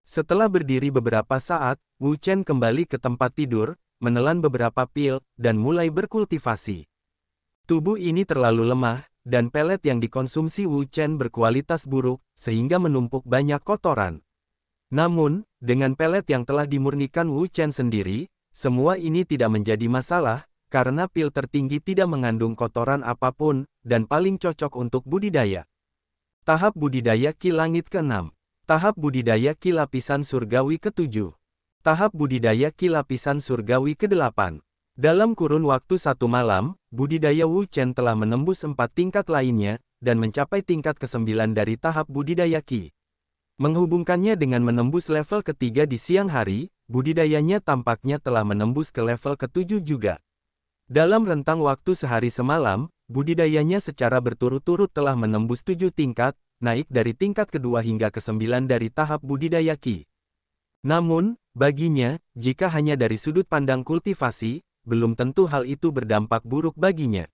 Setelah berdiri beberapa saat, Wu Chen kembali ke tempat tidur, menelan beberapa pil, dan mulai berkultivasi. Tubuh ini terlalu lemah, dan pelet yang dikonsumsi Wu Chen berkualitas buruk, sehingga menumpuk banyak kotoran. Namun, dengan pelet yang telah dimurnikan Wu Chen sendiri, semua ini tidak menjadi masalah, karena pil tertinggi tidak mengandung kotoran apapun, dan paling cocok untuk budidaya. Tahap budidaya Ki Langit ke-6. Tahap budidaya Ki Lapisan Surgawi ke-7. Tahap budidaya Ki Lapisan Surgawi ke-8. Dalam kurun waktu 1 malam, budidaya Wu Chen telah menembus 4 tingkat lainnya, dan mencapai tingkat ke-9 dari tahap budidaya Qi. Menghubungkannya dengan menembus level ketiga di siang hari, budidayanya tampaknya telah menembus ke level ke-7 juga. Dalam rentang waktu sehari semalam, budidayanya secara berturut-turut telah menembus 7 tingkat, naik dari tingkat kedua hingga ke-9 dari tahap budidaya Qi. Namun, baginya, jika hanya dari sudut pandang kultivasi, belum tentu hal itu berdampak buruk baginya.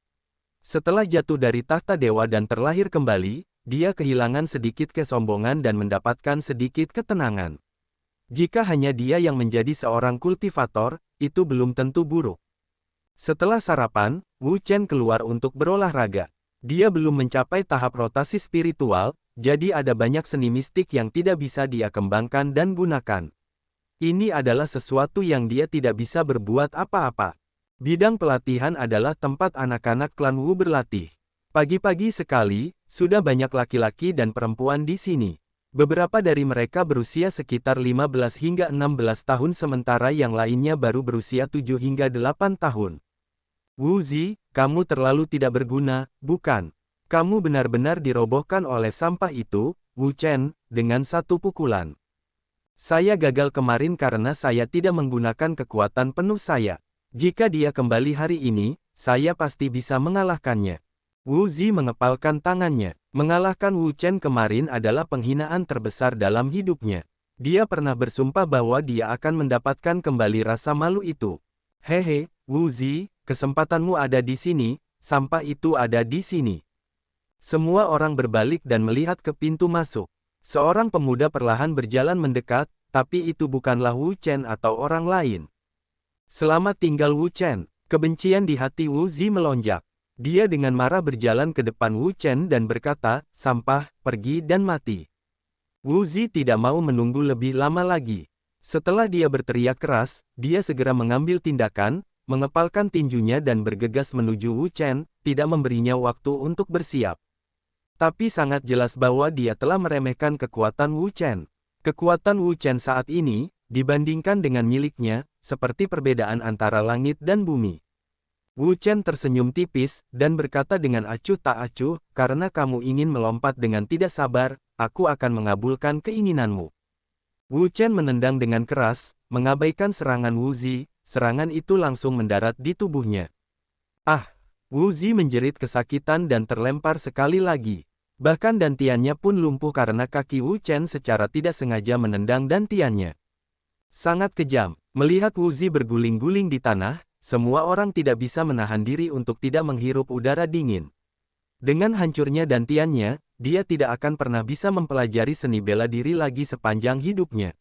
Setelah jatuh dari tahta dewa dan terlahir kembali, dia kehilangan sedikit kesombongan dan mendapatkan sedikit ketenangan. Jika hanya dia yang menjadi seorang kultivator, itu belum tentu buruk. Setelah sarapan, Wu Chen keluar untuk berolahraga. Dia belum mencapai tahap rotasi spiritual, jadi ada banyak seni mistik yang tidak bisa dia kembangkan dan gunakan. Ini adalah sesuatu yang dia tidak bisa berbuat apa-apa. Bidang pelatihan adalah tempat anak-anak klan Wu berlatih. Pagi-pagi sekali, sudah banyak laki-laki dan perempuan di sini. Beberapa dari mereka berusia sekitar 15 hingga 16 tahun sementara yang lainnya baru berusia 7 hingga 8 tahun. Wu Zi, kamu terlalu tidak berguna, bukan? Kamu benar-benar dirobohkan oleh sampah itu, Wu Chen, dengan satu pukulan. Saya gagal kemarin karena saya tidak menggunakan kekuatan penuh saya. Jika dia kembali hari ini, saya pasti bisa mengalahkannya. Wu Zi mengepalkan tangannya. Mengalahkan Wu Chen kemarin adalah penghinaan terbesar dalam hidupnya. Dia pernah bersumpah bahwa dia akan mendapatkan kembali rasa malu itu. Hehe, Wu Zi, kesempatanmu ada di sini, sampah itu ada di sini. Semua orang berbalik dan melihat ke pintu masuk. Seorang pemuda perlahan berjalan mendekat, tapi itu bukanlah Wu Chen atau orang lain. Selamat tinggal Wu Chen. Kebencian di hati Wu Zi melonjak. Dia dengan marah berjalan ke depan Wu Chen dan berkata, sampah, pergi dan mati. Wu Zi tidak mau menunggu lebih lama lagi. Setelah dia berteriak keras, dia segera mengambil tindakan, mengepalkan tinjunya dan bergegas menuju Wu Chen, tidak memberinya waktu untuk bersiap. Tapi sangat jelas bahwa dia telah meremehkan kekuatan Wu Chen. Kekuatan Wu Chen saat ini, dibandingkan dengan miliknya, seperti perbedaan antara langit dan bumi. Wu Chen tersenyum tipis, dan berkata dengan acuh tak acuh, karena kamu ingin melompat dengan tidak sabar, aku akan mengabulkan keinginanmu. Wu Chen menendang dengan keras, mengabaikan serangan Wu Zi, serangan itu langsung mendarat di tubuhnya. Ah! Wu Zi menjerit kesakitan dan terlempar sekali lagi. Bahkan dantiannya pun lumpuh karena kaki Wu Chen secara tidak sengaja menendang dantiannya. Sangat kejam. Melihat Wu Zi berguling-guling di tanah, semua orang tidak bisa menahan diri untuk tidak menghirup udara dingin. Dengan hancurnya dantiannya, dia tidak akan pernah bisa mempelajari seni bela diri lagi sepanjang hidupnya.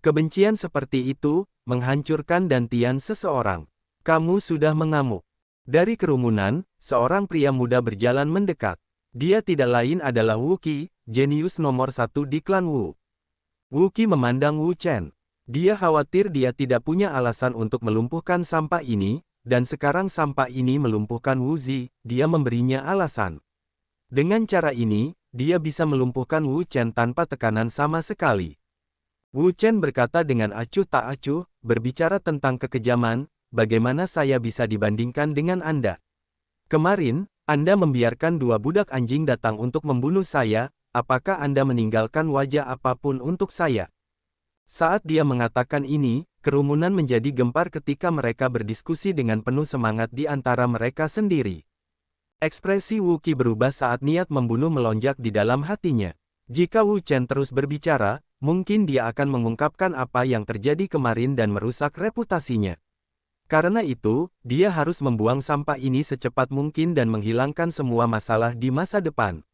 Kebencian seperti itu, menghancurkan dantian seseorang. Kamu sudah mengamuk. Dari kerumunan, seorang pria muda berjalan mendekat. Dia tidak lain adalah Wu Qi, jenius nomor 1 di klan Wu. Wu Qi memandang Wu Chen. Dia khawatir dia tidak punya alasan untuk melumpuhkan sampah ini, dan sekarang sampah ini melumpuhkan Wu Zi, dia memberinya alasan. Dengan cara ini, dia bisa melumpuhkan Wu Chen tanpa tekanan sama sekali. Wu Chen berkata dengan acuh tak acuh, berbicara tentang kekejaman, bagaimana saya bisa dibandingkan dengan Anda? Kemarin, Anda membiarkan 2 budak anjing datang untuk membunuh saya, apakah Anda meninggalkan wajah apapun untuk saya? Saat dia mengatakan ini, kerumunan menjadi gempar ketika mereka berdiskusi dengan penuh semangat di antara mereka sendiri. Ekspresi Wu Qi berubah saat niat membunuh melonjak di dalam hatinya. Jika Wu Chen terus berbicara, mungkin dia akan mengungkapkan apa yang terjadi kemarin dan merusak reputasinya. Karena itu, dia harus membuang sampah ini secepat mungkin dan menghilangkan semua masalah di masa depan.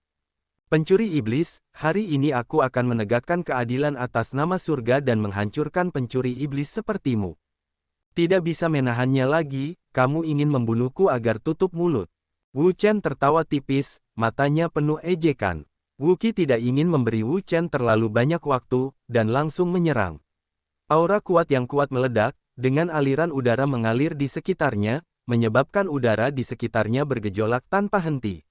Pencuri iblis, hari ini aku akan menegakkan keadilan atas nama surga dan menghancurkan pencuri iblis sepertimu. Tidak bisa menahannya lagi, kamu ingin membunuhku agar tutup mulut. Wu Chen tertawa tipis, matanya penuh ejekan. Wu Qi tidak ingin memberi Wu Chen terlalu banyak waktu, dan langsung menyerang. Aura kuat yang kuat meledak, dengan aliran udara mengalir di sekitarnya, menyebabkan udara di sekitarnya bergejolak tanpa henti.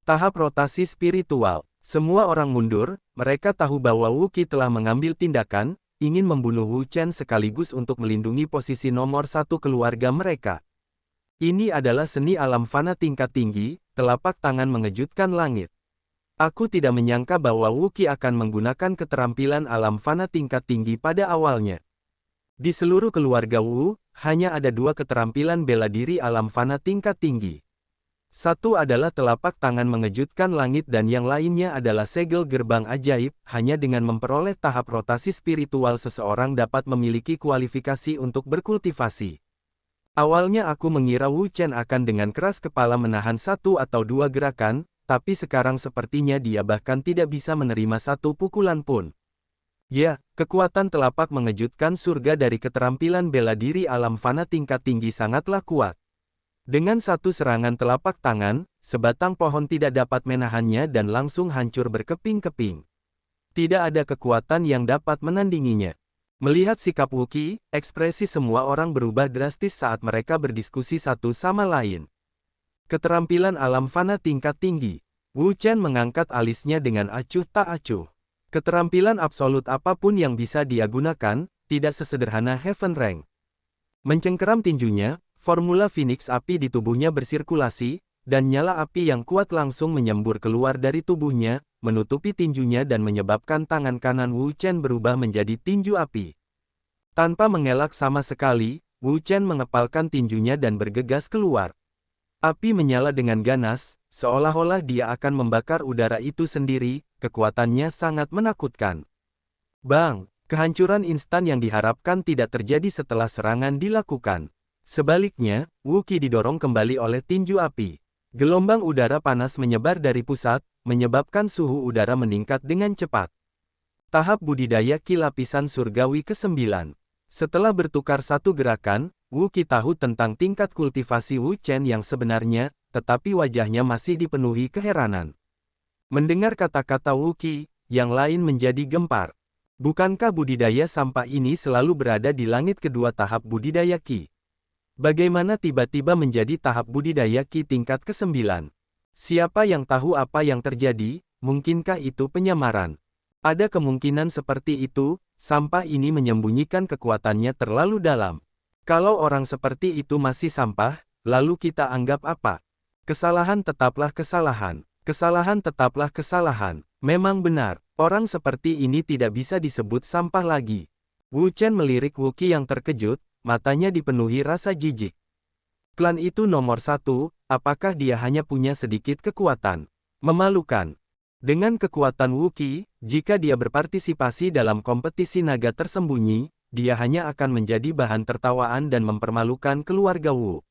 Tahap rotasi spiritual. Semua orang mundur, mereka tahu bahwa Wu Qi telah mengambil tindakan, ingin membunuh Wu Chen sekaligus untuk melindungi posisi nomor satu keluarga mereka. Ini adalah seni alam fana tingkat tinggi, telapak tangan mengejutkan langit. Aku tidak menyangka bahwa Wu Qi akan menggunakan keterampilan alam fana tingkat tinggi pada awalnya. Di seluruh keluarga Wu, hanya ada dua keterampilan bela diri alam fana tingkat tinggi. Satu adalah telapak tangan mengejutkan langit dan yang lainnya adalah segel gerbang ajaib. Hanya dengan memperoleh tahap rotasi spiritual seseorang dapat memiliki kualifikasi untuk berkultivasi. Awalnya aku mengira Wu Chen akan dengan keras kepala menahan satu atau dua gerakan, tapi sekarang sepertinya dia bahkan tidak bisa menerima satu pukulan pun. Ya, kekuatan telapak mengejutkan surga dari keterampilan bela diri alam fana tingkat tinggi sangatlah kuat. Dengan satu serangan telapak tangan, sebatang pohon tidak dapat menahannya dan langsung hancur berkeping-keping. Tidak ada kekuatan yang dapat menandinginya. Melihat sikap Wu Qi, ekspresi semua orang berubah drastis saat mereka berdiskusi satu sama lain. Keterampilan alam fana tingkat tinggi. Wu Chen mengangkat alisnya dengan acuh tak acuh. Keterampilan absolut apapun yang bisa dia gunakan, tidak sesederhana Heaven Rank. Mencengkeram tinjunya, formula Phoenix api di tubuhnya bersirkulasi, dan nyala api yang kuat langsung menyembur keluar dari tubuhnya, menutupi tinjunya dan menyebabkan tangan kanan Wu Chen berubah menjadi tinju api. Tanpa mengelak sama sekali, Wu Chen mengepalkan tinjunya dan bergegas keluar. Api menyala dengan ganas, seolah-olah dia akan membakar udara itu sendiri, kekuatannya sangat menakutkan. Bang! Kehancuran instan yang diharapkan tidak terjadi setelah serangan dilakukan. Sebaliknya, Wu Qi didorong kembali oleh tinju api. Gelombang udara panas menyebar dari pusat, menyebabkan suhu udara meningkat dengan cepat. Tahap budidaya Qi lapisan surgawi ke-9. Setelah bertukar satu gerakan, Wu Qi tahu tentang tingkat kultivasi Wu Chen yang sebenarnya, tetapi wajahnya masih dipenuhi keheranan. Mendengar kata-kata Wu Qi, yang lain menjadi gempar. Bukankah budidaya sampah ini selalu berada di langit kedua tahap budidaya Qi? Bagaimana tiba-tiba menjadi tahap budidaya Qi tingkat ke-9? Siapa yang tahu apa yang terjadi? Mungkinkah itu penyamaran? Ada kemungkinan seperti itu, sampah ini menyembunyikan kekuatannya terlalu dalam. Kalau orang seperti itu masih sampah, lalu kita anggap apa? Kesalahan tetaplah kesalahan. Kesalahan tetaplah kesalahan. Memang benar, orang seperti ini tidak bisa disebut sampah lagi. Wu Chen melirik Wu Qi yang terkejut, matanya dipenuhi rasa jijik. Klan itu nomor satu, apakah dia hanya punya sedikit kekuatan? Memalukan. Dengan kekuatan Wu Qi, jika dia berpartisipasi dalam kompetisi naga tersembunyi, dia hanya akan menjadi bahan tertawaan dan mempermalukan keluarga Wu.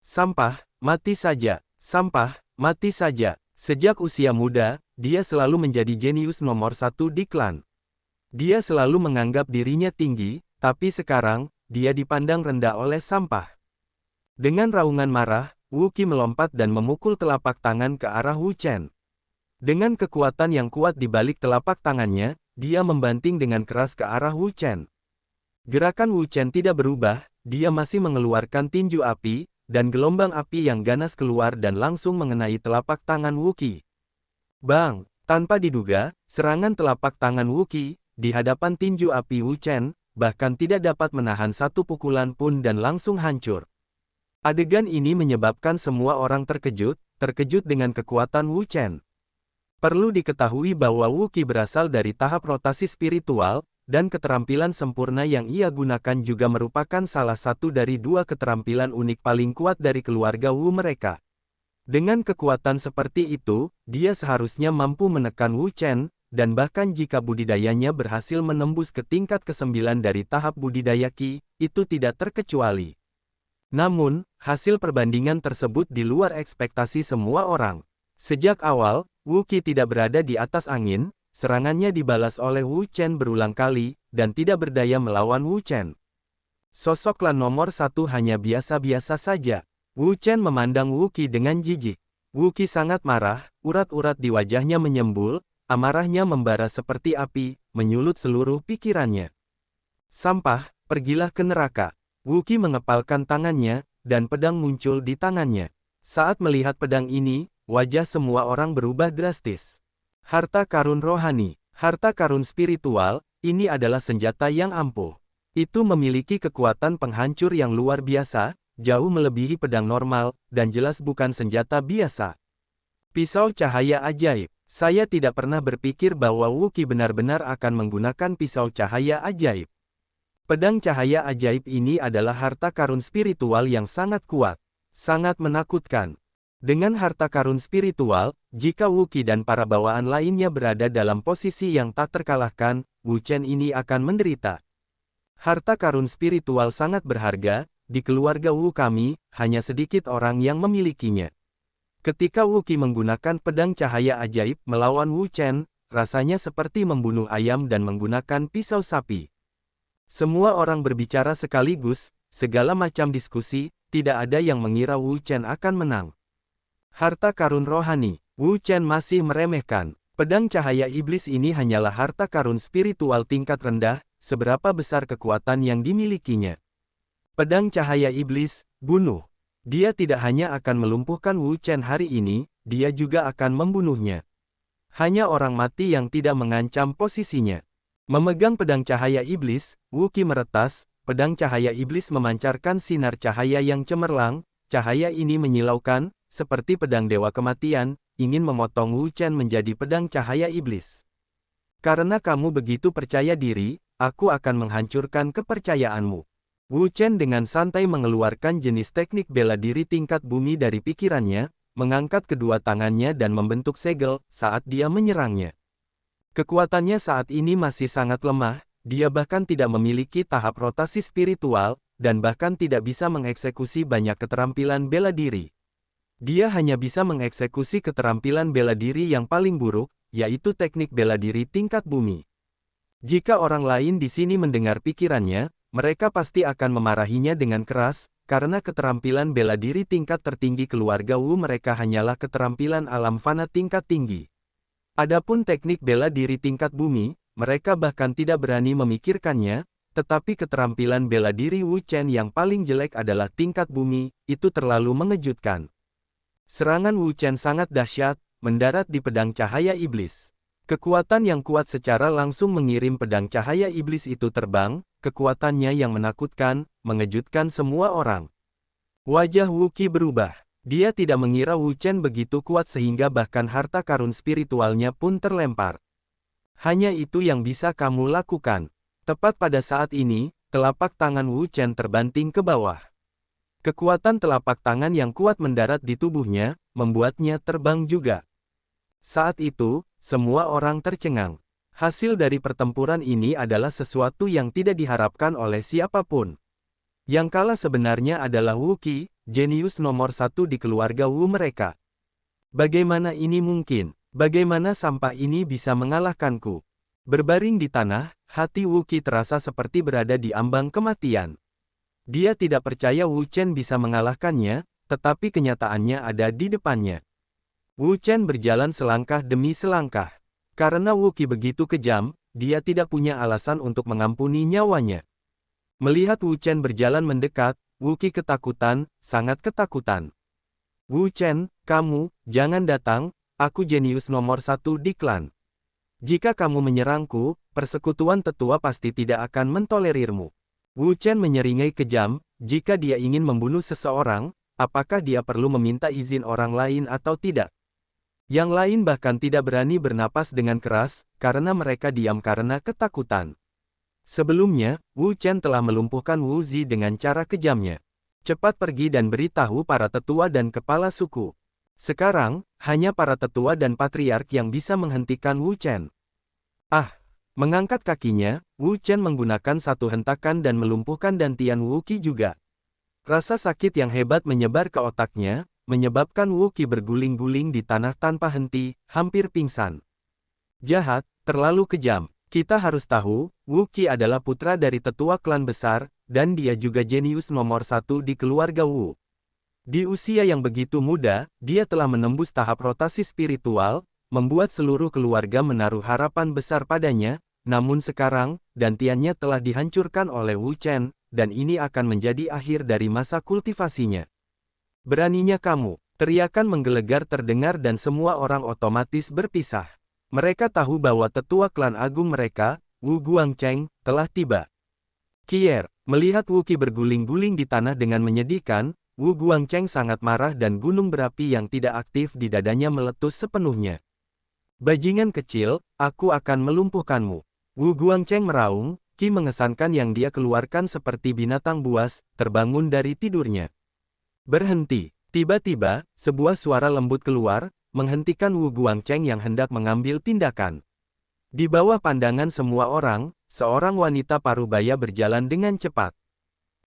Sampah, mati saja. Sampah, mati saja. Sejak usia muda, dia selalu menjadi jenius nomor satu di klan. Dia selalu menganggap dirinya tinggi, tapi sekarang, dia dipandang rendah oleh sampah. Dengan raungan marah, Wu Qi melompat dan memukul telapak tangan ke arah Wu Chen. Dengan kekuatan yang kuat di balik telapak tangannya, dia membanting dengan keras ke arah Wu Chen. Gerakan Wu Chen tidak berubah, dia masih mengeluarkan tinju api, dan gelombang api yang ganas keluar dan langsung mengenai telapak tangan Wu Qi. Bang! Tanpa diduga, serangan telapak tangan Wu Qi, di hadapan tinju api Wu Chen, bahkan tidak dapat menahan satu pukulan pun dan langsung hancur. Adegan ini menyebabkan semua orang terkejut dengan kekuatan Wu Chen. Perlu diketahui bahwa Wu Qi berasal dari tahap rotasi spiritual, dan keterampilan sempurna yang ia gunakan juga merupakan salah satu dari dua keterampilan unik paling kuat dari keluarga Wu mereka. Dengan kekuatan seperti itu, dia seharusnya mampu menekan Wu Chen, dan bahkan jika budidayanya berhasil menembus ke tingkat ke-9 dari tahap budidaya Qi, itu tidak terkecuali. Namun, hasil perbandingan tersebut di luar ekspektasi semua orang. Sejak awal, Wu Qi tidak berada di atas angin, serangannya dibalas oleh Wu Chen berulang kali, dan tidak berdaya melawan Wu Chen. Sosok klan nomor 1 hanya biasa-biasa saja. Wu Chen memandang Wu Qi dengan jijik. Wu Qi sangat marah, urat-urat di wajahnya menyembul, amarahnya membara seperti api, menyulut seluruh pikirannya. Sampah, pergilah ke neraka. Wu Qi mengepalkan tangannya, dan pedang muncul di tangannya. Saat melihat pedang ini, wajah semua orang berubah drastis. Harta karun rohani, harta karun spiritual, ini adalah senjata yang ampuh. Itu memiliki kekuatan penghancur yang luar biasa, jauh melebihi pedang normal, dan jelas bukan senjata biasa. Pisau cahaya ajaib. Saya tidak pernah berpikir bahwa Wu Qi benar-benar akan menggunakan pisau cahaya ajaib. Pedang cahaya ajaib ini adalah harta karun spiritual yang sangat kuat, sangat menakutkan. Dengan harta karun spiritual, jika Wu Qi dan para bawaan lainnya berada dalam posisi yang tak terkalahkan, Wu Chen ini akan menderita. Harta karun spiritual sangat berharga, di keluarga Wu kami, hanya sedikit orang yang memilikinya. Ketika Wu Qi menggunakan pedang cahaya ajaib melawan Wu Chen, rasanya seperti membunuh ayam dan menggunakan pisau sapi. Semua orang berbicara sekaligus, segala macam diskusi, tidak ada yang mengira Wu Chen akan menang. Harta karun rohani, Wu Chen masih meremehkan. Pedang cahaya iblis ini hanyalah harta karun spiritual tingkat rendah, seberapa besar kekuatan yang dimilikinya. Pedang cahaya iblis, bunuh. Dia tidak hanya akan melumpuhkan Wu Chen hari ini, dia juga akan membunuhnya. Hanya orang mati yang tidak mengancam posisinya. Memegang pedang cahaya iblis, Wu Qi meretas, pedang cahaya iblis memancarkan sinar cahaya yang cemerlang, cahaya ini menyilaukan, seperti pedang dewa kematian, ingin memotong Wu Chen menjadi pedang cahaya iblis. Karena kamu begitu percaya diri, aku akan menghancurkan kepercayaanmu. Wu Chen dengan santai mengeluarkan jenis teknik bela diri tingkat bumi dari pikirannya, mengangkat kedua tangannya dan membentuk segel saat dia menyerangnya. Kekuatannya saat ini masih sangat lemah, dia bahkan tidak memiliki tahap rotasi spiritual, dan bahkan tidak bisa mengeksekusi banyak keterampilan bela diri. Dia hanya bisa mengeksekusi keterampilan bela diri yang paling buruk, yaitu teknik bela diri tingkat bumi. Jika orang lain di sini mendengar pikirannya, mereka pasti akan memarahinya dengan keras, karena keterampilan bela diri tingkat tertinggi keluarga Wu mereka hanyalah keterampilan alam fana tingkat tinggi. Adapun teknik bela diri tingkat bumi, mereka bahkan tidak berani memikirkannya, tetapi keterampilan bela diri Wu Chen yang paling jelek adalah tingkat bumi, itu terlalu mengejutkan. Serangan Wu Chen sangat dahsyat, mendarat di pedang cahaya iblis. Kekuatan yang kuat secara langsung mengirim pedang cahaya iblis itu terbang, kekuatannya yang menakutkan, mengejutkan semua orang. Wajah Wu Qi berubah. Dia tidak mengira Wu Chen begitu kuat sehingga bahkan harta karun spiritualnya pun terlempar. Hanya itu yang bisa kamu lakukan. Tepat pada saat ini, telapak tangan Wu Chen terbanting ke bawah. Kekuatan telapak tangan yang kuat mendarat di tubuhnya, membuatnya terbang juga. Saat itu, semua orang tercengang. Hasil dari pertempuran ini adalah sesuatu yang tidak diharapkan oleh siapapun. Yang kalah sebenarnya adalah Wu Qi, jenius nomor 1 di keluarga Wu mereka. Bagaimana ini mungkin? Bagaimana sampah ini bisa mengalahkanku? Berbaring di tanah, hati Wu Qi terasa seperti berada di ambang kematian. Dia tidak percaya Wu Chen bisa mengalahkannya, tetapi kenyataannya ada di depannya. Wu Chen berjalan selangkah demi selangkah. Karena Wu Qi begitu kejam, dia tidak punya alasan untuk mengampuni nyawanya. Melihat Wu Chen berjalan mendekat, Wu Qi ketakutan, sangat ketakutan. Wu Chen, kamu, jangan datang, aku jenius nomor 1 di klan. Jika kamu menyerangku, persekutuan tetua pasti tidak akan mentolerirmu. Wu Chen menyeringai kejam, jika dia ingin membunuh seseorang, apakah dia perlu meminta izin orang lain atau tidak? Yang lain bahkan tidak berani bernapas dengan keras, karena mereka diam karena ketakutan. Sebelumnya, Wu Chen telah melumpuhkan Wu Zi dengan cara kejamnya. Cepat pergi dan beritahu para tetua dan kepala suku. Sekarang, hanya para tetua dan patriark yang bisa menghentikan Wu Chen. Mengangkat kakinya, Wu Chen menggunakan satu hentakan dan melumpuhkan dantian Wu Qi juga. Rasa sakit yang hebat menyebar ke otaknya, menyebabkan Wu Qi berguling-guling di tanah tanpa henti, hampir pingsan. Jahat, terlalu kejam. Kita harus tahu, Wu Qi adalah putra dari tetua klan besar, dan dia juga jenius nomor satu di keluarga Wu. Di usia yang begitu muda, dia telah menembus tahap rotasi spiritual, membuat seluruh keluarga menaruh harapan besar padanya, namun sekarang, dantiannya telah dihancurkan oleh Wu Chen, dan ini akan menjadi akhir dari masa kultivasinya. Beraninya kamu, teriakan menggelegar terdengar dan semua orang otomatis berpisah. Mereka tahu bahwa tetua klan agung mereka, Wu Guangcheng, telah tiba. Kier, melihat Wu Qi berguling-guling di tanah dengan menyedihkan, Wu Guangcheng sangat marah dan gunung berapi yang tidak aktif di dadanya meletus sepenuhnya. Bajingan kecil, aku akan melumpuhkanmu. Wu Guangcheng meraung, Qi mengesankan yang dia keluarkan seperti binatang buas, terbangun dari tidurnya. Berhenti. Tiba-tiba, sebuah suara lembut keluar, menghentikan Wu Guangcheng yang hendak mengambil tindakan. Di bawah pandangan semua orang, seorang wanita parubaya berjalan dengan cepat.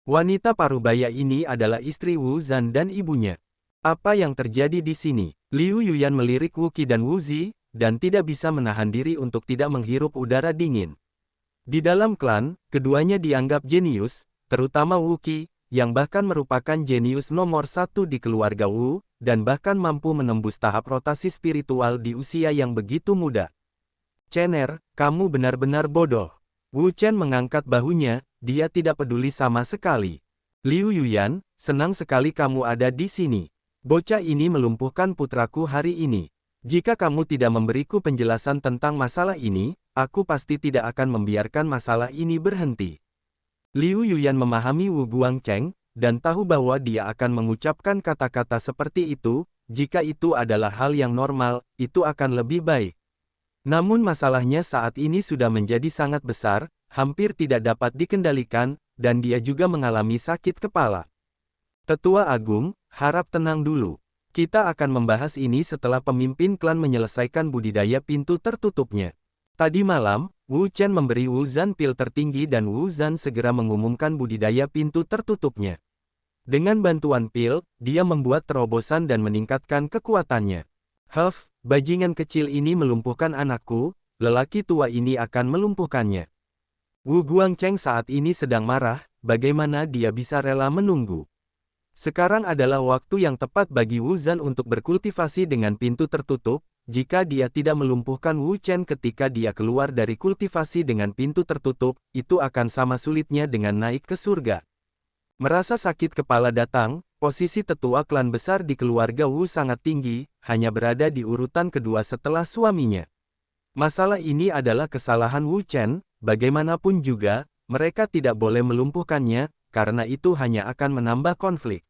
Wanita parubaya ini adalah istri Wu Zan dan ibunya. Apa yang terjadi di sini? Liu Yuyan melirik Wu Qi dan Wu Zi, dan tidak bisa menahan diri untuk tidak menghirup udara dingin. Di dalam klan, keduanya dianggap jenius, terutama Wu Qi, yang bahkan merupakan jenius nomor satu di keluarga Wu, dan bahkan mampu menembus tahap rotasi spiritual di usia yang begitu muda. Chener, kamu benar-benar bodoh. Wu Chen mengangkat bahunya, dia tidak peduli sama sekali. Liu Yuyan, senang sekali kamu ada di sini. Bocah ini melumpuhkan putraku hari ini. Jika kamu tidak memberiku penjelasan tentang masalah ini, aku pasti tidak akan membiarkan masalah ini berhenti. Liu Yuyan memahami Wu Guangcheng, dan tahu bahwa dia akan mengucapkan kata-kata seperti itu, jika itu adalah hal yang normal, itu akan lebih baik. Namun masalahnya saat ini sudah menjadi sangat besar, hampir tidak dapat dikendalikan, dan dia juga mengalami sakit kepala. Tetua Agung, harap tenang dulu. Kita akan membahas ini setelah pemimpin klan menyelesaikan budidaya pintu tertutupnya. Tadi malam, Wu Chen memberi Wu Zan pil tertinggi dan Wu Zan segera mengumumkan budidaya pintu tertutupnya. Dengan bantuan pil, dia membuat terobosan dan meningkatkan kekuatannya. Huff, bajingan kecil ini melumpuhkan anakku, lelaki tua ini akan melumpuhkannya. Wu Guangcheng saat ini sedang marah, bagaimana dia bisa rela menunggu. Sekarang adalah waktu yang tepat bagi Wu Zan untuk berkultivasi dengan pintu tertutup. Jika dia tidak melumpuhkan Wu Chen ketika dia keluar dari kultivasi dengan pintu tertutup, itu akan sama sulitnya dengan naik ke surga. Merasa sakit kepala datang, posisi tetua klan besar di keluarga Wu sangat tinggi, hanya berada di urutan kedua setelah suaminya. Masalah ini adalah kesalahan Wu Chen, bagaimanapun juga, mereka tidak boleh melumpuhkannya, karena itu hanya akan menambah konflik.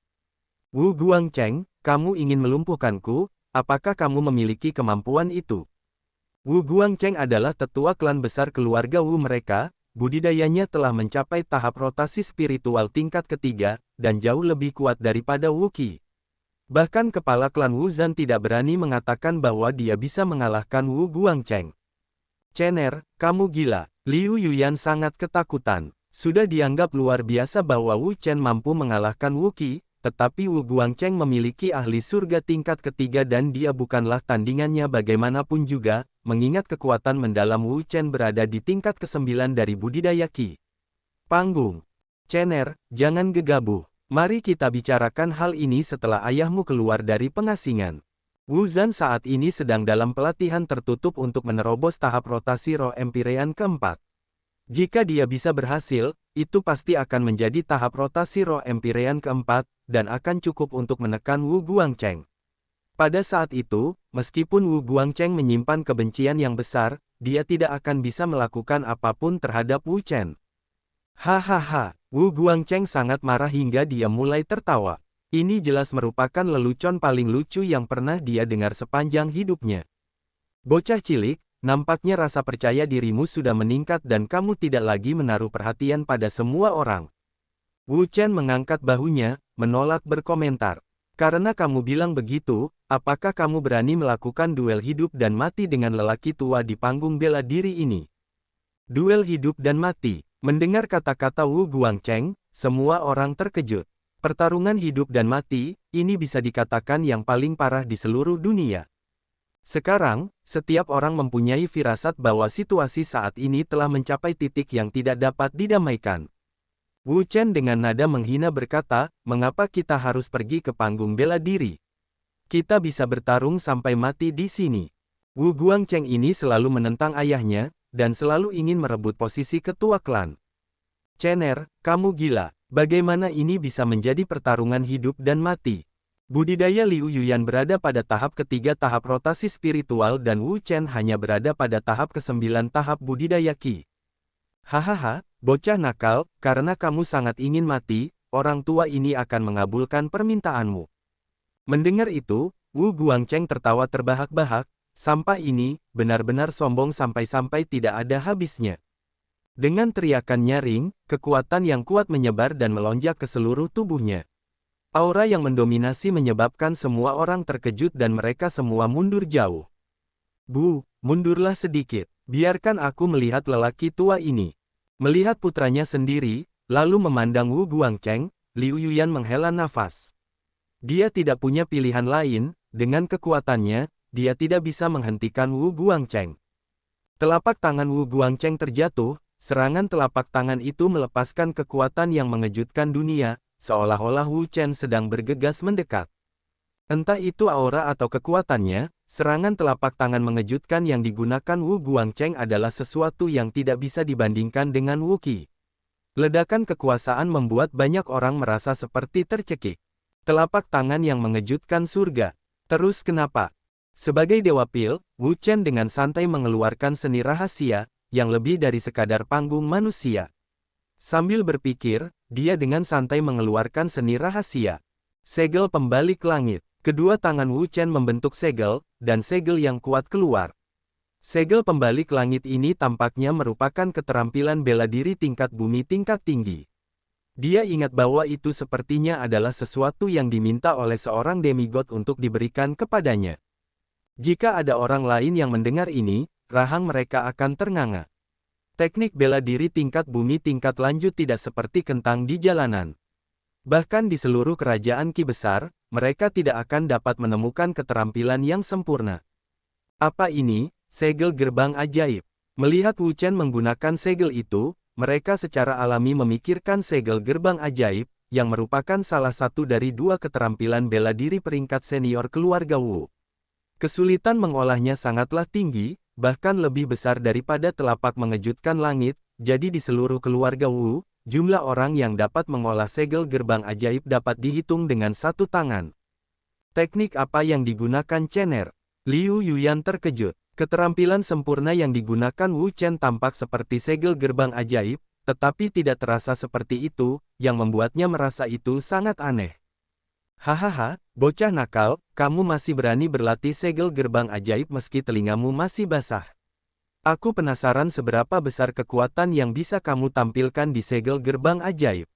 Wu Guangcheng, kamu ingin melumpuhkanku? Apakah kamu memiliki kemampuan itu? Wu Guangcheng adalah tetua klan besar keluarga Wu mereka, budidayanya telah mencapai tahap rotasi spiritual tingkat ketiga, dan jauh lebih kuat daripada Wu Qi. Bahkan kepala klan Wu Zan tidak berani mengatakan bahwa dia bisa mengalahkan Wu Guangcheng. Chener, kamu gila. Liu Yuyan sangat ketakutan. Sudah dianggap luar biasa bahwa Wu Chen mampu mengalahkan Wu Qi, tetapi Wu Guangcheng memiliki ahli surga tingkat ketiga dan dia bukanlah tandingannya bagaimanapun juga, mengingat kekuatan mendalam Wu Chen berada di tingkat ke-9 dari budidaya Qi. Panggung. Chener, jangan gegabah. Mari kita bicarakan hal ini setelah ayahmu keluar dari pengasingan. Wu Zan saat ini sedang dalam pelatihan tertutup untuk menerobos tahap rotasi roh Empyrean keempat. Jika dia bisa berhasil, itu pasti akan menjadi tahap rotasi roh Empyrean keempat, dan akan cukup untuk menekan Wu Guangcheng. Pada saat itu, meskipun Wu Guangcheng menyimpan kebencian yang besar, dia tidak akan bisa melakukan apapun terhadap Wu Chen. Hahaha, Wu Guangcheng sangat marah hingga dia mulai tertawa. Ini jelas merupakan lelucon paling lucu yang pernah dia dengar sepanjang hidupnya. Bocah cilik, nampaknya rasa percaya dirimu sudah meningkat dan kamu tidak lagi menaruh perhatian pada semua orang. Wu Chen mengangkat bahunya, menolak berkomentar. Karena kamu bilang begitu, apakah kamu berani melakukan duel hidup dan mati dengan lelaki tua di panggung bela diri ini? Duel hidup dan mati. Mendengar kata-kata Wu Guangcheng, semua orang terkejut. Pertarungan hidup dan mati, ini bisa dikatakan yang paling parah di seluruh dunia. Sekarang, setiap orang mempunyai firasat bahwa situasi saat ini telah mencapai titik yang tidak dapat didamaikan. Wu Chen dengan nada menghina berkata, "Mengapa kita harus pergi ke panggung bela diri? Kita bisa bertarung sampai mati di sini." Wu Guangcheng ini selalu menentang ayahnya, dan selalu ingin merebut posisi ketua klan. "Chener, kamu gila. Bagaimana ini bisa menjadi pertarungan hidup dan mati?" Budidaya Liu Yuyan berada pada tahap ketiga tahap rotasi spiritual dan Wu Chen hanya berada pada tahap ke-9 tahap budidaya Qi. "Hahaha, bocah nakal, karena kamu sangat ingin mati, orang tua ini akan mengabulkan permintaanmu." Mendengar itu, Wu Guangcheng tertawa terbahak-bahak, "Sampah ini, benar-benar sombong sampai-sampai tidak ada habisnya." Dengan teriakan nyaring, kekuatan yang kuat menyebar dan melonjak ke seluruh tubuhnya. Aura yang mendominasi menyebabkan semua orang terkejut dan mereka semua mundur jauh. "Bu, mundurlah sedikit. Biarkan aku melihat lelaki tua ini." Melihat putranya sendiri, lalu memandang Wu Guangcheng, Liu Yuyan menghela nafas. Dia tidak punya pilihan lain, dengan kekuatannya, dia tidak bisa menghentikan Wu Guangcheng. Telapak tangan Wu Guangcheng terjatuh. Serangan telapak tangan itu melepaskan kekuatan yang mengejutkan dunia, seolah-olah Wu Chen sedang bergegas mendekat. Entah itu aura atau kekuatannya, serangan telapak tangan mengejutkan yang digunakan Wu Guangcheng adalah sesuatu yang tidak bisa dibandingkan dengan Wu Qi. Ledakan kekuasaan membuat banyak orang merasa seperti tercekik. Telapak tangan yang mengejutkan surga. Terus kenapa? Sebagai Dewa Pil, Wu Chen dengan santai mengeluarkan seni rahasia, yang lebih dari sekadar panggung manusia. Sambil berpikir, dia dengan santai mengeluarkan seni rahasia. Segel pembalik langit. Kedua tangan Wu Chen membentuk segel, dan segel yang kuat keluar. Segel pembalik langit ini tampaknya merupakan keterampilan bela diri tingkat bumi tingkat tinggi. Dia ingat bahwa itu sepertinya adalah sesuatu yang diminta oleh seorang demigod untuk diberikan kepadanya. Jika ada orang lain yang mendengar ini, rahang mereka akan ternganga. Teknik bela diri tingkat bumi tingkat lanjut tidak seperti kentang di jalanan. Bahkan di seluruh kerajaan Qi besar, mereka tidak akan dapat menemukan keterampilan yang sempurna. Apa ini? Segel gerbang ajaib. Melihat Wu Chen menggunakan segel itu, mereka secara alami memikirkan segel gerbang ajaib, yang merupakan salah satu dari dua keterampilan bela diri peringkat senior keluarga Wu. Kesulitan mengolahnya sangatlah tinggi, bahkan lebih besar daripada telapak mengejutkan langit, jadi di seluruh keluarga Wu, jumlah orang yang dapat mengolah segel gerbang ajaib dapat dihitung dengan satu tangan. Teknik apa yang digunakan Chener? Liu Yuyan terkejut. Keterampilan sempurna yang digunakan Wu Chen tampak seperti segel gerbang ajaib, tetapi tidak terasa seperti itu, yang membuatnya merasa itu sangat aneh. "Hahaha, bocah nakal, kamu masih berani berlatih segel gerbang ajaib meski telingamu masih basah. Aku penasaran seberapa besar kekuatan yang bisa kamu tampilkan di segel gerbang ajaib."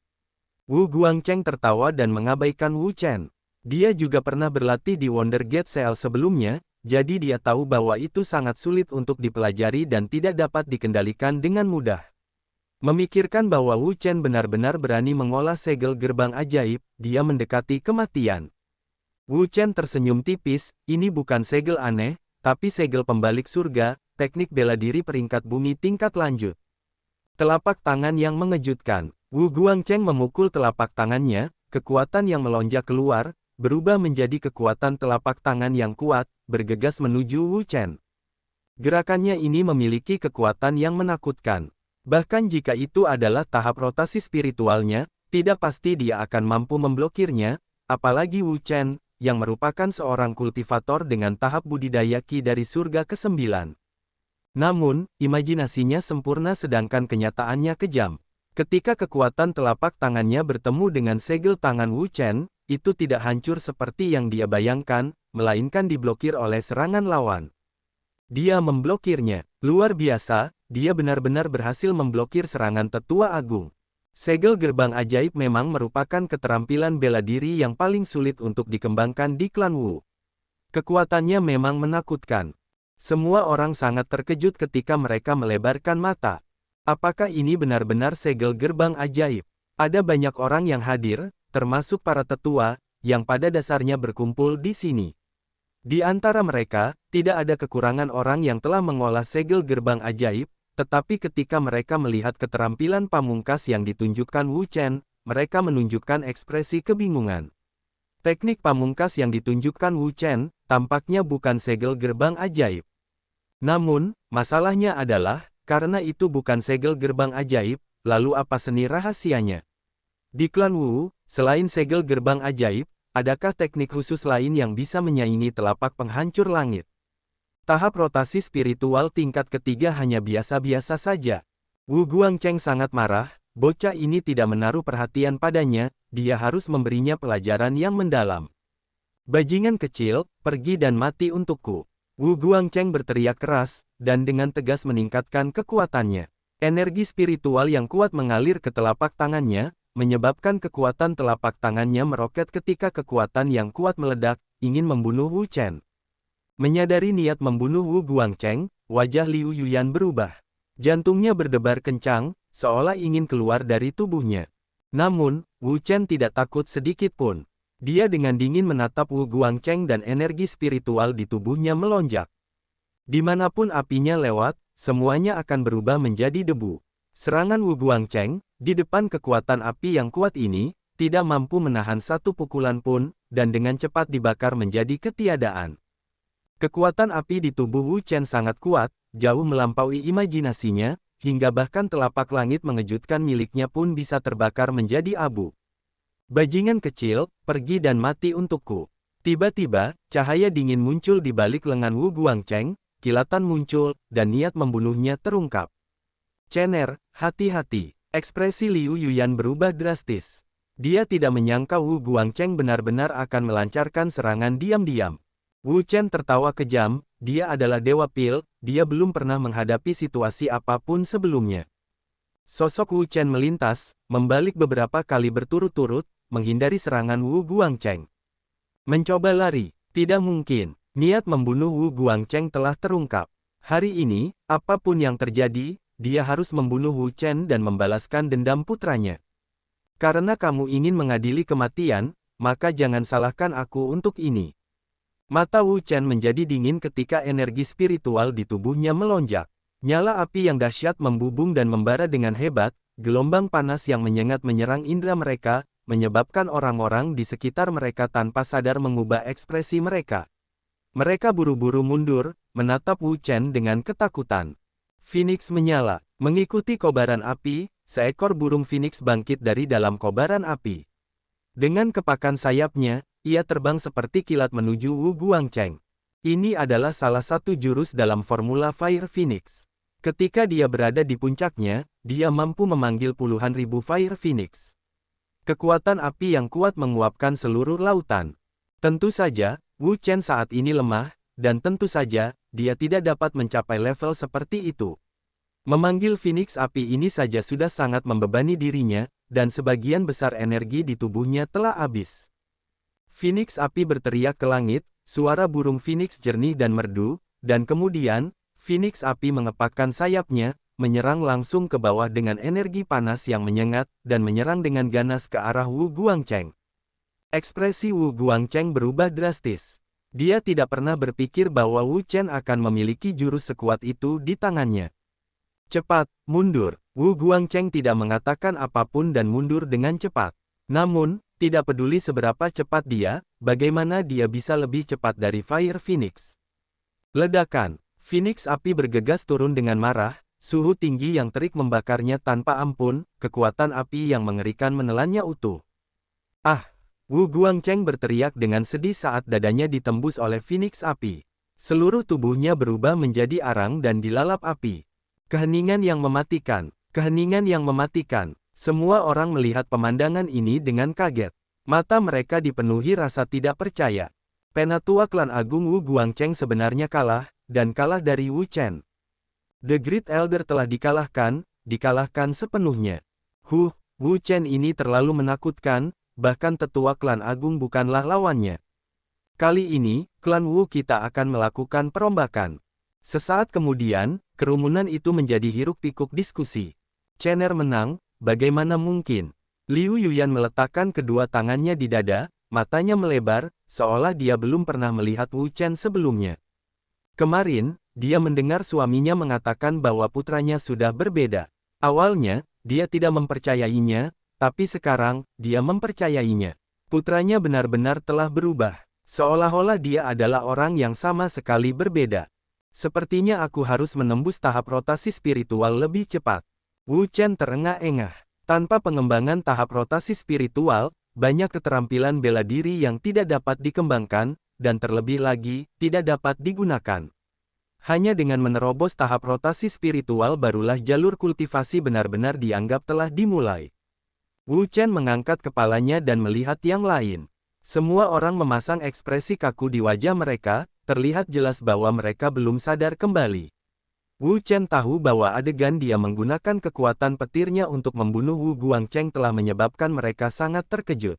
Wu Guangcheng tertawa dan mengabaikan Wu Chen. Dia juga pernah berlatih di Wonder Gate CL sebelumnya, jadi dia tahu bahwa itu sangat sulit untuk dipelajari dan tidak dapat dikendalikan dengan mudah. Memikirkan bahwa Wu Chen benar-benar berani mengolah segel gerbang ajaib, dia mendekati kematian. Wu Chen tersenyum tipis, "Ini bukan segel aneh, tapi segel pembalik surga, teknik bela diri peringkat bumi tingkat lanjut." Telapak tangan yang mengejutkan. Wu Guangcheng memukul telapak tangannya, kekuatan yang melonjak keluar, berubah menjadi kekuatan telapak tangan yang kuat, bergegas menuju Wu Chen. Gerakannya ini memiliki kekuatan yang menakutkan. Bahkan jika itu adalah tahap rotasi spiritualnya, tidak pasti dia akan mampu memblokirnya, apalagi Wu Chen, yang merupakan seorang kultivator dengan tahap budidaya Qi dari surga ke-9. Namun, imajinasinya sempurna sedangkan kenyataannya kejam. Ketika kekuatan telapak tangannya bertemu dengan segel tangan Wu Chen, itu tidak hancur seperti yang dia bayangkan, melainkan diblokir oleh serangan lawan. Dia memblokirnya. Luar biasa, dia benar-benar berhasil memblokir serangan Tetua Agung. Segel gerbang ajaib memang merupakan keterampilan bela diri yang paling sulit untuk dikembangkan di klan Wu. Kekuatannya memang menakutkan. Semua orang sangat terkejut ketika mereka melebarkan mata. Apakah ini benar-benar segel gerbang ajaib? Ada banyak orang yang hadir, termasuk para tetua, yang pada dasarnya berkumpul di sini. Di antara mereka, tidak ada kekurangan orang yang telah mengolah segel gerbang ajaib, tetapi ketika mereka melihat keterampilan pamungkas yang ditunjukkan Wu Chen, mereka menunjukkan ekspresi kebingungan. Teknik pamungkas yang ditunjukkan Wu Chen, tampaknya bukan segel gerbang ajaib. Namun, masalahnya adalah, karena itu bukan segel gerbang ajaib, lalu apa seni rahasianya? Di klan Wu, selain segel gerbang ajaib, adakah teknik khusus lain yang bisa menyaingi telapak penghancur langit? Tahap rotasi spiritual tingkat ketiga hanya biasa-biasa saja. Wu Guangcheng sangat marah, bocah ini tidak menaruh perhatian padanya, dia harus memberinya pelajaran yang mendalam. Bajingan kecil, pergi dan mati untukku. Wu Guangcheng berteriak keras, dan dengan tegas meningkatkan kekuatannya. Energi spiritual yang kuat mengalir ke telapak tangannya, menyebabkan kekuatan telapak tangannya meroket ketika kekuatan yang kuat meledak, ingin membunuh Wu Chen. Menyadari niat membunuh Wu Guangcheng, wajah Liu Yuyan berubah. Jantungnya berdebar kencang, seolah ingin keluar dari tubuhnya. Namun, Wu Chen tidak takut sedikit pun. Dia dengan dingin menatap Wu Guangcheng dan energi spiritual di tubuhnya melonjak. Dimanapun apinya lewat, semuanya akan berubah menjadi debu. Serangan Wu Guangcheng, di depan kekuatan api yang kuat ini, tidak mampu menahan satu pukulan pun, dan dengan cepat dibakar menjadi ketiadaan. Kekuatan api di tubuh Wu Chen sangat kuat, jauh melampaui imajinasinya, hingga bahkan telapak langit mengejutkan miliknya pun bisa terbakar menjadi abu. Bajingan kecil, pergi dan mati untukku. Tiba-tiba, cahaya dingin muncul di balik lengan Wu Guangcheng, kilatan muncul, dan niat membunuhnya terungkap. Cener, hati-hati. Ekspresi Liu Yuyan berubah drastis. Dia tidak menyangka Wu Guangcheng benar-benar akan melancarkan serangan diam-diam. Wu Chen tertawa kejam, dia adalah Dewa Pil, dia belum pernah menghadapi situasi apapun sebelumnya. Sosok Wu Chen melintas, membalik beberapa kali berturut-turut, menghindari serangan Wu Guangcheng. Mencoba lari, tidak mungkin. Niat membunuh Wu Guangcheng telah terungkap. Hari ini, apapun yang terjadi, dia harus membunuh Wu Chen dan membalaskan dendam putranya. Karena kamu ingin mengadili kematian, maka jangan salahkan aku untuk ini. Mata Wu Chen menjadi dingin ketika energi spiritual di tubuhnya melonjak. Nyala api yang dahsyat membubung dan membara dengan hebat, gelombang panas yang menyengat menyerang indera mereka, menyebabkan orang-orang di sekitar mereka tanpa sadar mengubah ekspresi mereka. Mereka buru-buru mundur, menatap Wu Chen dengan ketakutan. Phoenix menyala. Mengikuti kobaran api, seekor burung Phoenix bangkit dari dalam kobaran api. Dengan kepakan sayapnya, ia terbang seperti kilat menuju Wu Guangcheng. Ini adalah salah satu jurus dalam formula Fire Phoenix. Ketika dia berada di puncaknya, dia mampu memanggil puluhan ribu Fire Phoenix. Kekuatan api yang kuat menguapkan seluruh lautan. Tentu saja, Wu Chen saat ini lemah, dan tentu saja, dia tidak dapat mencapai level seperti itu. Memanggil Phoenix api ini saja sudah sangat membebani dirinya, dan sebagian besar energi di tubuhnya telah habis. Phoenix api berteriak ke langit, suara burung Phoenix jernih dan merdu, dan kemudian, Phoenix api mengepakkan sayapnya, menyerang langsung ke bawah dengan energi panas yang menyengat, dan menyerang dengan ganas ke arah Wu Guangcheng. Ekspresi Wu Guangcheng berubah drastis. Dia tidak pernah berpikir bahwa Wu Chen akan memiliki jurus sekuat itu di tangannya. Cepat, mundur. Wu Guangcheng tidak mengatakan apapun dan mundur dengan cepat. Namun, tidak peduli seberapa cepat dia, bagaimana dia bisa lebih cepat dari Fire Phoenix. Ledakan. Phoenix api bergegas turun dengan marah, suhu tinggi yang terik membakarnya tanpa ampun, kekuatan api yang mengerikan menelannya utuh. Ah! Wu Guangcheng berteriak dengan sedih saat dadanya ditembus oleh Phoenix api. Seluruh tubuhnya berubah menjadi arang dan dilalap api. Keheningan yang mematikan. Keheningan yang mematikan. Semua orang melihat pemandangan ini dengan kaget. Mata mereka dipenuhi rasa tidak percaya. Penatua klan agung Wu Guangcheng sebenarnya kalah, dan kalah dari Wu Chen. The Great Elder telah dikalahkan sepenuhnya. Wu Chen ini terlalu menakutkan, bahkan tetua klan agung bukanlah lawannya. Kali ini, klan Wu kita akan melakukan perombakan. Sesaat kemudian, kerumunan itu menjadi hiruk-pikuk diskusi. Cener menang, bagaimana mungkin? Liu Yuyan meletakkan kedua tangannya di dada, matanya melebar, seolah dia belum pernah melihat Wu Chen sebelumnya. Kemarin, dia mendengar suaminya mengatakan bahwa putranya sudah berbeda. Awalnya, dia tidak mempercayainya, tapi sekarang, dia mempercayainya. Putranya benar-benar telah berubah. Seolah-olah dia adalah orang yang sama sekali berbeda. Sepertinya aku harus menembus tahap rotasi spiritual lebih cepat. Wu Chen terengah-engah. Tanpa pengembangan tahap rotasi spiritual, banyak keterampilan bela diri yang tidak dapat dikembangkan, dan terlebih lagi, tidak dapat digunakan. Hanya dengan menerobos tahap rotasi spiritual barulah jalur kultivasi benar-benar dianggap telah dimulai. Wu Chen mengangkat kepalanya dan melihat yang lain. Semua orang memasang ekspresi kaku di wajah mereka, terlihat jelas bahwa mereka belum sadar kembali. Wu Chen tahu bahwa adegan dia menggunakan kekuatan petirnya untuk membunuh Wu Guangcheng telah menyebabkan mereka sangat terkejut.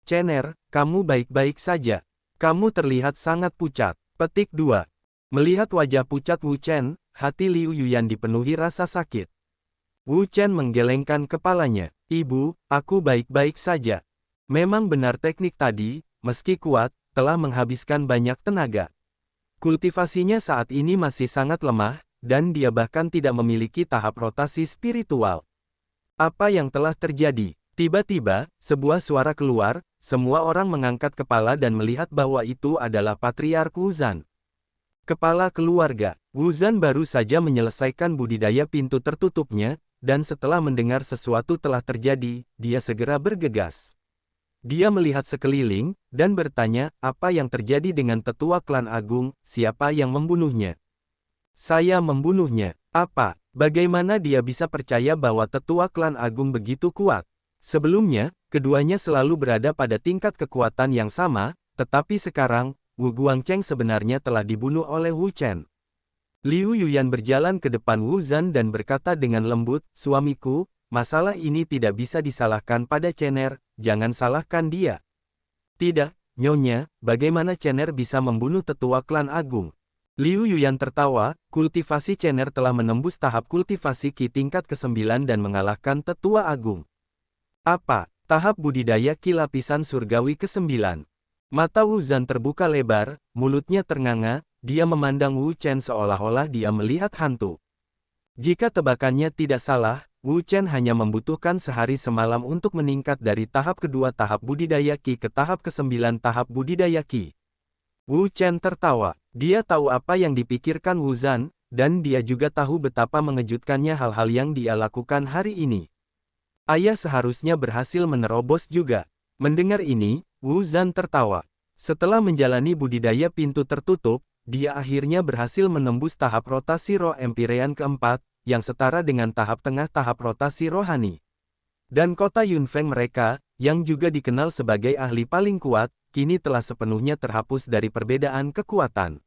"Chener, kamu baik-baik saja. Kamu terlihat sangat pucat." Petik 2. Melihat wajah pucat Wu Chen, hati Liu Yuyan dipenuhi rasa sakit. Wu Chen menggelengkan kepalanya. "Ibu, aku baik-baik saja. Memang benar teknik tadi, meski kuat, telah menghabiskan banyak tenaga. Kultivasinya saat ini masih sangat lemah, dan dia bahkan tidak memiliki tahap rotasi spiritual." Apa yang telah terjadi? Tiba-tiba, sebuah suara keluar, semua orang mengangkat kepala dan melihat bahwa itu adalah Patriark Wu Zan. Kepala keluarga, Wu Zan baru saja menyelesaikan budidaya pintu tertutupnya, dan setelah mendengar sesuatu telah terjadi, dia segera bergegas. Dia melihat sekeliling, dan bertanya, apa yang terjadi dengan tetua klan agung, siapa yang membunuhnya? "Saya membunuhnya." "Apa? Bagaimana dia bisa percaya bahwa tetua klan agung begitu kuat?" Sebelumnya, keduanya selalu berada pada tingkat kekuatan yang sama, tetapi sekarang, Wu Guangcheng sebenarnya telah dibunuh oleh Wu Chen. Liu Yuyan berjalan ke depan Wu Zan dan berkata dengan lembut, "Suamiku, masalah ini tidak bisa disalahkan pada Chener, jangan salahkan dia." "Tidak, Nyonya, bagaimana Chener bisa membunuh tetua klan agung?" Liu Yuyan tertawa, kultivasi Chener telah menembus tahap kultivasi Qi tingkat ke-9 dan mengalahkan tetua agung. "Apa? Tahap budidaya Qi lapisan surgawi ke-9. Mata Wu Zan terbuka lebar, mulutnya ternganga, dia memandang Wu Chen seolah-olah dia melihat hantu. Jika tebakannya tidak salah, Wu Chen hanya membutuhkan sehari semalam untuk meningkat dari tahap kedua tahap budidaya Qi ke tahap ke-9 tahap budidaya Qi. Wu Chen tertawa. Dia tahu apa yang dipikirkan Wu Zan, dan dia juga tahu betapa mengejutkannya hal-hal yang dia lakukan hari ini. Ayah seharusnya berhasil menerobos juga. Mendengar ini, Wu Zan tertawa. Setelah menjalani budidaya pintu tertutup, dia akhirnya berhasil menembus tahap rotasi roh Empyrean keempat, yang setara dengan tahap tengah tahap rotasi rohani. Dan kota Yunfeng mereka, yang juga dikenal sebagai ahli paling kuat, kini telah sepenuhnya terhapus dari perbedaan kekuatan.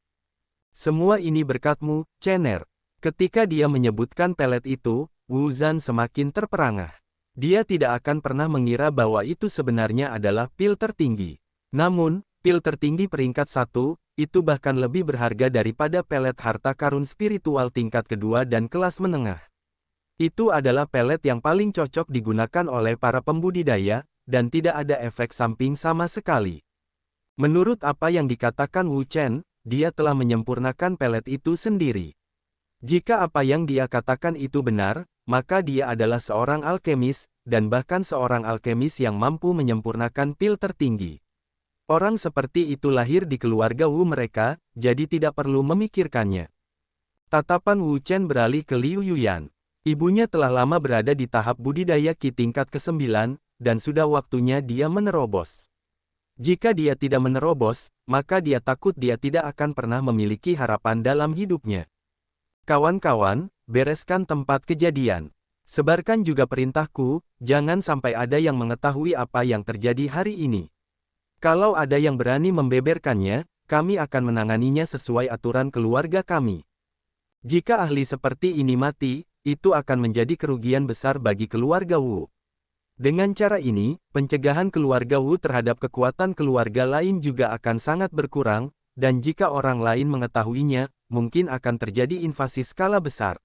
"Semua ini berkatmu, Chener." Ketika dia menyebutkan pelet itu, Wu Zan semakin terperangah. Dia tidak akan pernah mengira bahwa itu sebenarnya adalah pil tertinggi. Namun, pil tertinggi peringkat 1, itu bahkan lebih berharga daripada pelet harta karun spiritual tingkat kedua dan kelas menengah. Itu adalah pelet yang paling cocok digunakan oleh para pembudidaya, dan tidak ada efek samping sama sekali. Menurut apa yang dikatakan Wu Chen, dia telah menyempurnakan pelet itu sendiri. Jika apa yang dia katakan itu benar, maka dia adalah seorang alkemis, dan bahkan seorang alkemis yang mampu menyempurnakan pil tertinggi. Orang seperti itu lahir di keluarga Wu mereka, jadi tidak perlu memikirkannya. Tatapan Wu Chen beralih ke Liu Yuyan. Ibunya telah lama berada di tahap budidaya Qi tingkat ke-9, dan sudah waktunya dia menerobos. Jika dia tidak menerobos, maka dia takut dia tidak akan pernah memiliki harapan dalam hidupnya. "Kawan-kawan, bereskan tempat kejadian. Sebarkan juga perintahku, jangan sampai ada yang mengetahui apa yang terjadi hari ini. Kalau ada yang berani membeberkannya, kami akan menanganinya sesuai aturan keluarga kami. Jika ahli seperti ini mati, itu akan menjadi kerugian besar bagi keluarga Wu." Dengan cara ini, pencegahan keluarga Wu terhadap kekuatan keluarga lain juga akan sangat berkurang, dan jika orang lain mengetahuinya, mungkin akan terjadi invasi skala besar.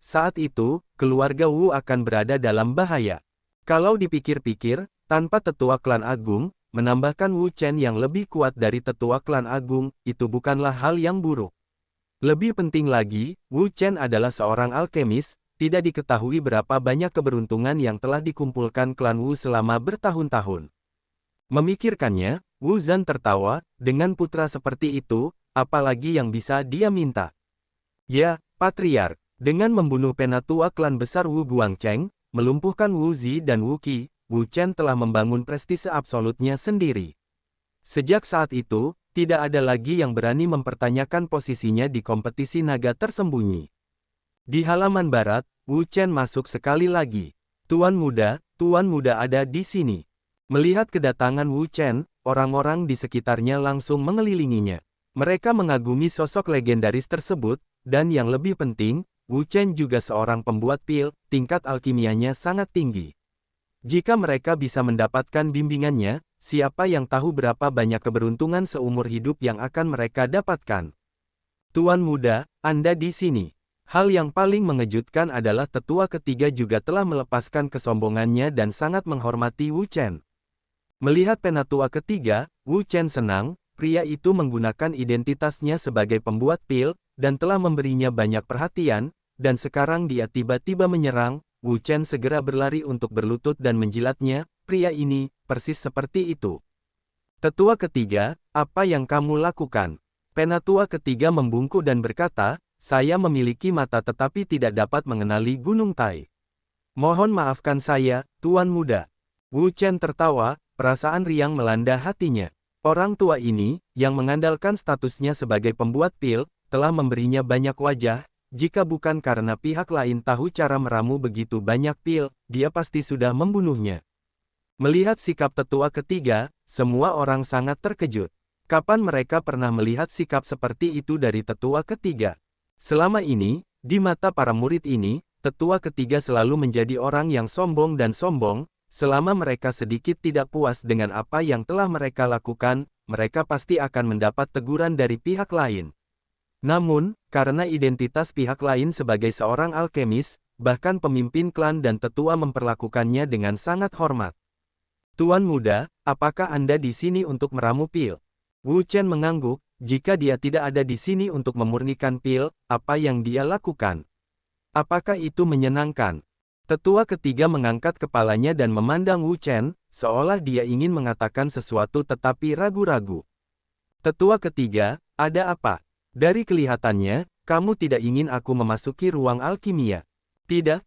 Saat itu, keluarga Wu akan berada dalam bahaya. Kalau dipikir-pikir, tanpa tetua klan agung, menambahkan Wu Chen yang lebih kuat dari tetua klan agung, itu bukanlah hal yang buruk. Lebih penting lagi, Wu Chen adalah seorang alkemis, tidak diketahui berapa banyak keberuntungan yang telah dikumpulkan klan Wu selama bertahun-tahun. Memikirkannya, Wu Zhan tertawa, dengan putra seperti itu, apalagi yang bisa dia minta. Ya, Patriark, dengan membunuh penatua klan besar Wu Guangcheng, melumpuhkan Wu Zi dan Wu Qi, Wu Chen telah membangun prestise absolutnya sendiri. Sejak saat itu, tidak ada lagi yang berani mempertanyakan posisinya di kompetisi naga tersembunyi. Di halaman barat, Wu Chen masuk sekali lagi. Tuan muda ada di sini. Melihat kedatangan Wu Chen, orang-orang di sekitarnya langsung mengelilinginya. Mereka mengagumi sosok legendaris tersebut, dan yang lebih penting, Wu Chen juga seorang pembuat pil, tingkat alkimianya sangat tinggi. Jika mereka bisa mendapatkan bimbingannya, siapa yang tahu berapa banyak keberuntungan seumur hidup yang akan mereka dapatkan. Tuan muda, Anda di sini. Hal yang paling mengejutkan adalah tetua ketiga juga telah melepaskan kesombongannya dan sangat menghormati Wu Chen. Melihat penatua ketiga, Wu Chen senang, pria itu menggunakan identitasnya sebagai pembuat pil, dan telah memberinya banyak perhatian, dan sekarang dia tiba-tiba menyerang. Wu Chen segera berlari untuk berlutut dan menjilatnya, pria ini, persis seperti itu. Tetua ketiga, apa yang kamu lakukan? Penatua ketiga membungkuk dan berkata, saya memiliki mata tetapi tidak dapat mengenali Gunung Tai. Mohon maafkan saya, Tuan muda. Wu Chen tertawa, perasaan riang melanda hatinya. Orang tua ini, yang mengandalkan statusnya sebagai pembuat pil, telah memberinya banyak wajah. Jika bukan karena pihak lain tahu cara meramu begitu banyak pil, dia pasti sudah membunuhnya. Melihat sikap tetua ketiga, semua orang sangat terkejut. Kapan mereka pernah melihat sikap seperti itu dari tetua ketiga? Selama ini, di mata para murid ini, tetua ketiga selalu menjadi orang yang sombong dan sombong. Selama mereka sedikit tidak puas dengan apa yang telah mereka lakukan, mereka pasti akan mendapat teguran dari pihak lain. Namun, karena identitas pihak lain sebagai seorang alkemis, bahkan pemimpin klan dan tetua memperlakukannya dengan sangat hormat. Tuan muda, apakah Anda di sini untuk meramu pil? Wu Chen mengangguk, jika dia tidak ada di sini untuk memurnikan pil, apa yang dia lakukan? Apakah itu menyenangkan? Tetua ketiga mengangkat kepalanya dan memandang Wu Chen, seolah dia ingin mengatakan sesuatu tetapi ragu-ragu. Tetua ketiga, ada apa? Dari kelihatannya, kamu tidak ingin aku memasuki ruang alkimia. Tidak,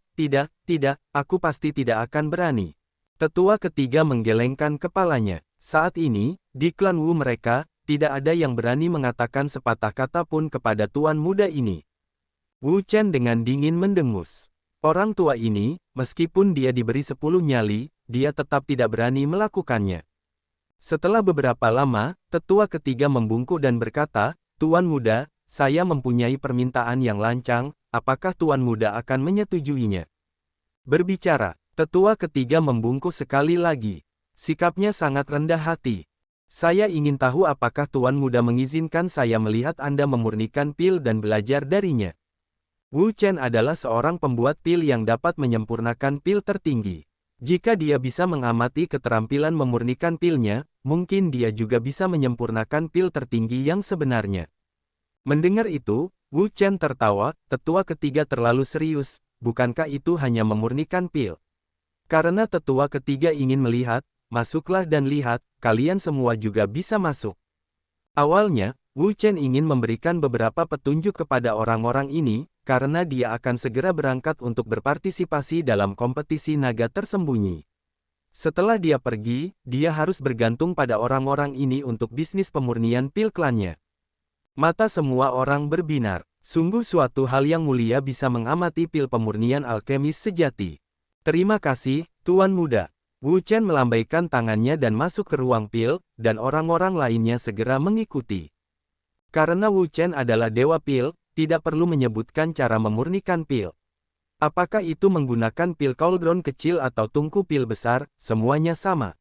aku pasti tidak akan berani. Tetua ketiga menggelengkan kepalanya. Saat ini, di klan Wu mereka, tidak ada yang berani mengatakan sepatah kata pun kepada tuan muda ini. Wu Chen dengan dingin mendengus. Orang tua ini, meskipun dia diberi 10 nyali, dia tetap tidak berani melakukannya. Setelah beberapa lama, tetua ketiga membungkuk dan berkata, Tuan muda, saya mempunyai permintaan yang lancang, apakah Tuan muda akan menyetujuinya? Berbicara, tetua ketiga membungkuk sekali lagi. Sikapnya sangat rendah hati. Saya ingin tahu apakah Tuan muda mengizinkan saya melihat Anda memurnikan pil dan belajar darinya. Wu Chen adalah seorang pembuat pil yang dapat menyempurnakan pil tertinggi. Jika dia bisa mengamati keterampilan memurnikan pilnya, mungkin dia juga bisa menyempurnakan pil tertinggi yang sebenarnya. Mendengar itu, Wu Chen tertawa, tetua ketiga terlalu serius, bukankah itu hanya memurnikan pil? Karena tetua ketiga ingin melihat, masuklah dan lihat, kalian semua juga bisa masuk. Awalnya, Wu Chen ingin memberikan beberapa petunjuk kepada orang-orang ini, karena dia akan segera berangkat untuk berpartisipasi dalam kompetisi naga tersembunyi. Setelah dia pergi, dia harus bergantung pada orang-orang ini untuk bisnis pemurnian pil klannya. Mata semua orang berbinar. Sungguh suatu hal yang mulia bisa mengamati pil pemurnian alkemis sejati. Terima kasih, Tuan muda. Wu Chen melambaikan tangannya dan masuk ke ruang pil, dan orang-orang lainnya segera mengikuti. Karena Wu Chen adalah dewa pil, tidak perlu menyebutkan cara memurnikan pil. Apakah itu menggunakan pil cauldron kecil atau tungku pil besar, semuanya sama.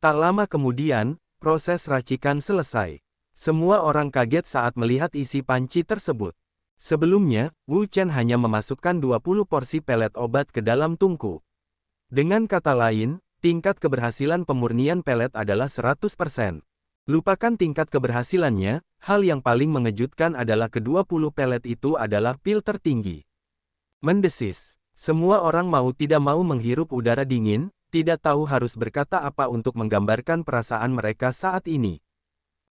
Tak lama kemudian, proses racikan selesai. Semua orang kaget saat melihat isi panci tersebut. Sebelumnya, Wu Chen hanya memasukkan 20 porsi pelet obat ke dalam tungku. Dengan kata lain, tingkat keberhasilan pemurnian pelet adalah 100%. Lupakan tingkat keberhasilannya, hal yang paling mengejutkan adalah ke-20 pelet itu adalah pil tertinggi. Mendesis. Semua orang mau tidak mau menghirup udara dingin, tidak tahu harus berkata apa untuk menggambarkan perasaan mereka saat ini.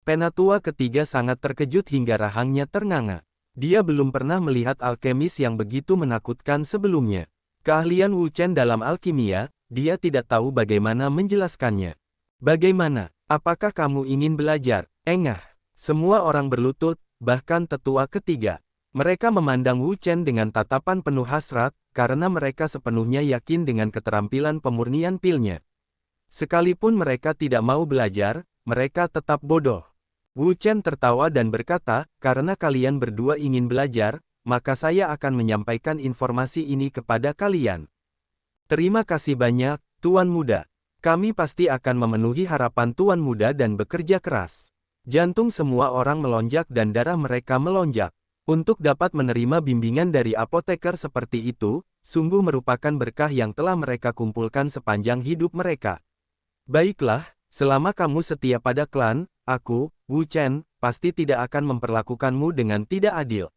Penatua ketiga sangat terkejut hingga rahangnya ternganga. Dia belum pernah melihat alkemis yang begitu menakutkan sebelumnya. Keahlian Wu Chen dalam alkimia, dia tidak tahu bagaimana menjelaskannya. Bagaimana? Apakah kamu ingin belajar? Engah. Semua orang berlutut, bahkan tetua ketiga. Mereka memandang Wu Chen dengan tatapan penuh hasrat, karena mereka sepenuhnya yakin dengan keterampilan pemurnian pilnya. Sekalipun mereka tidak mau belajar, mereka tetap bodoh. Wu Chen tertawa dan berkata, karena kalian berdua ingin belajar, maka saya akan menyampaikan informasi ini kepada kalian. Terima kasih banyak, Tuan Muda. Kami pasti akan memenuhi harapan Tuan Muda dan bekerja keras. Jantung semua orang melonjak dan darah mereka melonjak. Untuk dapat menerima bimbingan dari apoteker seperti itu, sungguh merupakan berkah yang telah mereka kumpulkan sepanjang hidup mereka. Baiklah, selama kamu setia pada klan, aku, Wu Chen, pasti tidak akan memperlakukanmu dengan tidak adil.